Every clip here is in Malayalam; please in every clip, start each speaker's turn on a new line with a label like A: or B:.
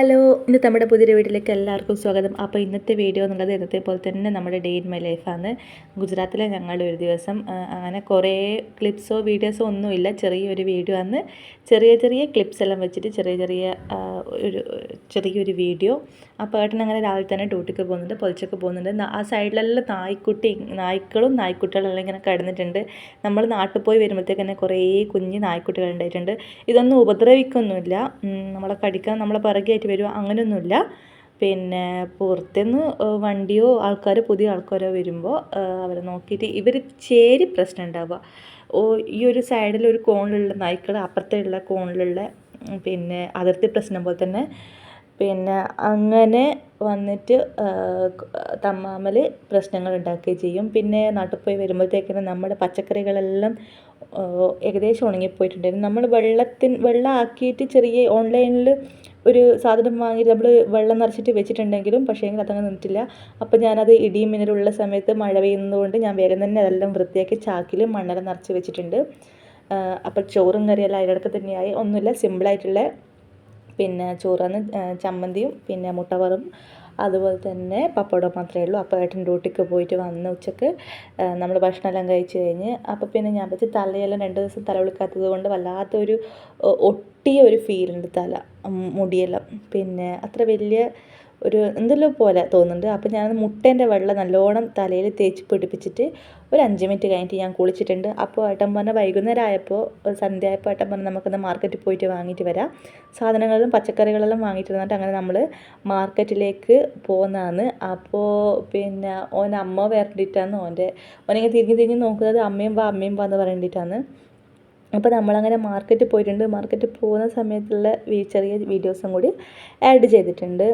A: ഹലോ, ഇന്നത്തെ നമ്മുടെ പുതിയൊരു വീട്ടിലേക്ക് എല്ലാവർക്കും സ്വാഗതം. അപ്പോൾ ഇന്നത്തെ വീഡിയോ എന്നുള്ളത് ഇന്നത്തെ പോലെ തന്നെ നമ്മുടെ ഡേ ഇൻ മൈ ലൈഫാണ്. ഗുജറാത്തിലെ ഞങ്ങളുടെ ഒരു ദിവസം. അങ്ങനെ കുറേ ക്ലിപ്സോ വീഡിയോസോ ഒന്നുമില്ല, ചെറിയൊരു വീഡിയോ ആണ്. ചെറിയ ക്ലിപ്സ് എല്ലാം വെച്ചിട്ട് ചെറിയൊരു വീഡിയോ. അപ്പോൾ ഏട്ടൻ അങ്ങനെ രാവിലെ തന്നെ ഡ്യൂട്ടിക്ക് പോകുന്നുണ്ട്, പൊളിച്ചൊക്കെ പോകുന്നുണ്ട്. ആ സൈഡിലെല്ലാം നായ്ക്കളും നായ്ക്കുട്ടികളെല്ലാം ഇങ്ങനെ കിടന്നിട്ടുണ്ട്. നമ്മൾ നാട്ടിൽ പോയി വരുമ്പോഴത്തേക്ക് തന്നെ കുറേ കുഞ്ഞ് നായ്ക്കുട്ടികൾ ഉണ്ടായിട്ടുണ്ട്. ഇതൊന്നും ഉപദ്രവിക്കൊന്നുമില്ല, നമ്മളെ കടിക്കാൻ നമ്മളെ പിറകെയായിട്ട് വരും, അങ്ങനെയൊന്നുമില്ല. പിന്നെ പുറത്തുനിന്ന് വണ്ടിയോ പുതിയ ആൾക്കാരോ വരുമ്പോൾ അവരെ നോക്കിയിട്ട് ഇവർ ചേരി പ്രശ്നം ഉണ്ടാവുക. ഈ ഒരു സൈഡിൽ ഒരു കോണിലുള്ള നായ്ക്കൾ, അപ്പുറത്തുള്ള കോണിലുള്ള പിന്നെ അതിർത്തി പ്രശ്നം പോലെ തന്നെ. പിന്നെ അങ്ങനെ വന്നിട്ട് തമ്മിൽ പ്രശ്നങ്ങൾ ഉണ്ടാക്കുകയും ചെയ്യും. പിന്നെ നാട്ടിൽ പോയി വരുമ്പോഴത്തേക്കിനും നമ്മുടെ പച്ചക്കറികളെല്ലാം ഏകദേശം ഉണങ്ങിപ്പോയിട്ടുണ്ടായിരുന്നു. നമ്മൾ വെള്ളം ആക്കിയിട്ട് ചെറിയ ഓൺലൈനിൽ ഒരു സാധനം വാങ്ങി നമ്മൾ വെള്ളം നിറച്ചിട്ട് വെച്ചിട്ടുണ്ടെങ്കിലും പക്ഷേ അതങ്ങനെ നിന്നിട്ടില്ല. അപ്പോൾ ഞാനത് ഇടിയും മിന്നലുള്ള സമയത്ത് മഴ പെയ്യുന്നതുകൊണ്ട് ഞാൻ വേഗം തന്നെ അതെല്ലാം വൃത്തിയാക്കി ചാക്കിൽ മണ്ണെല്ലാം നിറച്ച് വെച്ചിട്ടുണ്ട്. അപ്പോൾ ചോറും കറിയെല്ലാം അതിനടുത്ത് തന്നെയായി. ഒന്നുമില്ല, സിമ്പിളായിട്ടുള്ള പിന്നെ ചോറാണ്. ചമ്മന്തിയും പിന്നെ മുട്ടവറും അതുപോലെ തന്നെ പപ്പടം മാത്രമേ ഉള്ളൂ. അപ്പോൾ ഏട്ടൻ ഡ്യൂട്ടിക്ക് പോയിട്ട് വന്ന് ഉച്ചക്ക് നമ്മൾ ഭക്ഷണമെല്ലാം കഴിച്ച് കഴിഞ്ഞ് അപ്പോൾ പിന്നെ ഞാൻ വെച്ച് തലയെല്ലാം 2 ദിവസം തല വിളിക്കാത്തത് കൊണ്ട് വല്ലാത്തൊരു ഒട്ടിയ ഒരു ഫീലുണ്ട് മുടിയെല്ലാം. പിന്നെ അത്ര വലിയ ഒരു എന്തെല്ലോ പോലെ തോന്നുന്നുണ്ട്. അപ്പോൾ ഞാൻ മുട്ടേൻ്റെ വെള്ളം നല്ലോണം തലയിൽ തേച്ച് പിടിപ്പിച്ചിട്ട് ഒരു 5 മിനിറ്റ് കഴിഞ്ഞിട്ട് ഞാൻ കുളിച്ചിട്ടുണ്ട്. അപ്പോൾ ഏട്ടൻ പറഞ്ഞ വൈകുന്നേരം ആയപ്പോൾ സന്ധ്യ ആയപ്പോൾ ഏട്ടൻ പറഞ്ഞ് നമുക്കൊന്ന് മാർക്കറ്റിൽ പോയിട്ട് വാങ്ങിയിട്ട് വരാം, സാധനങ്ങളും പച്ചക്കറികളെല്ലാം വാങ്ങിയിട്ട് വന്നിട്ട് അങ്ങനെ നമ്മൾ മാർക്കറ്റിലേക്ക് പോകുന്നതാണ്. അപ്പോൾ പിന്നെ അമ്മ വരണ്ടിയിട്ടാണ് ഓനിങ്ങനെ തിരിഞ്ഞ് നോക്കുന്നത്, അമ്മയും വാ എന്ന് പറയേണ്ടിയിട്ടാണ്. അപ്പോൾ നമ്മളങ്ങനെ മാർക്കറ്റിൽ പോയിട്ടുണ്ട്. മാർക്കറ്റിൽ പോകുന്ന സമയത്തുള്ള ചെറിയ വീഡിയോസും കൂടി ആഡ് ചെയ്തിട്ടുണ്ട്.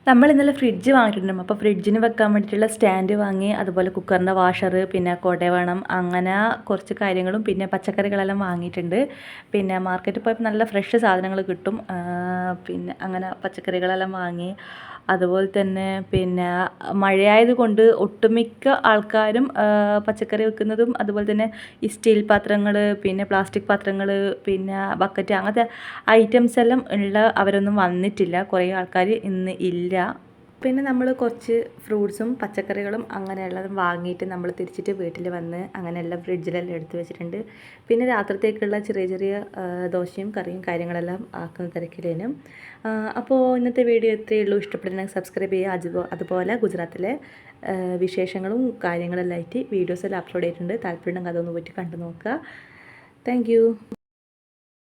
A: നമ്മൾ ഇന്നലെ ഫ്രിഡ്ജ് വാങ്ങിയിട്ടുണ്ടായിരുന്നു. അപ്പോൾ ഫ്രിഡ്ജിന് വെക്കാൻ വേണ്ടിയിട്ടുള്ള സ്റ്റാൻഡ് വാങ്ങി, അതുപോലെ കുക്കറിൻ്റെ വാഷർ, പിന്നെ വേണം, അങ്ങനെ കുറച്ച് കാര്യങ്ങളും പിന്നെ പച്ചക്കറികളെല്ലാം വാങ്ങിയിട്ടുണ്ട്. പിന്നെ മാർക്കറ്റിൽ പോയപ്പോൾ നല്ല ഫ്രഷ് സാധനങ്ങൾ കിട്ടും. പിന്നെ അങ്ങനെ പച്ചക്കറികളെല്ലാം വാങ്ങി. അതുപോലെ തന്നെ പിന്നെ മഴയായതുകൊണ്ട് ഒട്ടുമിക്ക ആൾക്കാരും പച്ചക്കറി വെക്കുന്നതും അതുപോലെ തന്നെ ഈ സ്റ്റീൽ പാത്രങ്ങൾ, പിന്നെ പ്ലാസ്റ്റിക് പാത്രങ്ങൾ, പിന്നെ ബക്കറ്റ്, അങ്ങനത്തെ ഐറ്റംസ് എല്ലാം അവരൊന്നും വന്നിട്ടില്ല. കുറേ ആൾക്കാർ ഇന്ന് ഇല്ല. പിന്നെ നമ്മൾ കുറച്ച് ഫ്രൂട്ട്സും പച്ചക്കറികളും അങ്ങനെയുള്ളതും വാങ്ങിയിട്ട് നമ്മൾ തിരിച്ചിട്ട് വീട്ടിൽ വന്ന് അങ്ങനെയെല്ലാം ഫ്രിഡ്ജിലെല്ലാം എടുത്ത് വെച്ചിട്ടുണ്ട്. പിന്നെ രാത്രിത്തേക്കുള്ള ചെറിയ ദോശയും കറിയും കാര്യങ്ങളെല്ലാം ആക്കുന്ന തിരക്കിലേനും. അപ്പോൾ ഇന്നത്തെ വീഡിയോ ഇത്രയേ ഉള്ളൂ. ഇഷ്ടപ്പെടുന്നെങ്കിൽ സബ്സ്ക്രൈബ് ചെയ്യുക. അതുപോലെ ഗുജറാത്തിലെ വിശേഷങ്ങളും കാര്യങ്ങളെല്ലാം ആയിട്ട് വീഡിയോസെല്ലാം അപ്ലോഡ് ചെയ്തിട്ടുണ്ട്. താല്പര്യമുണ്ടെങ്കിൽ അതൊന്ന് പോയിട്ട് കണ്ടു നോക്കുക. താങ്ക്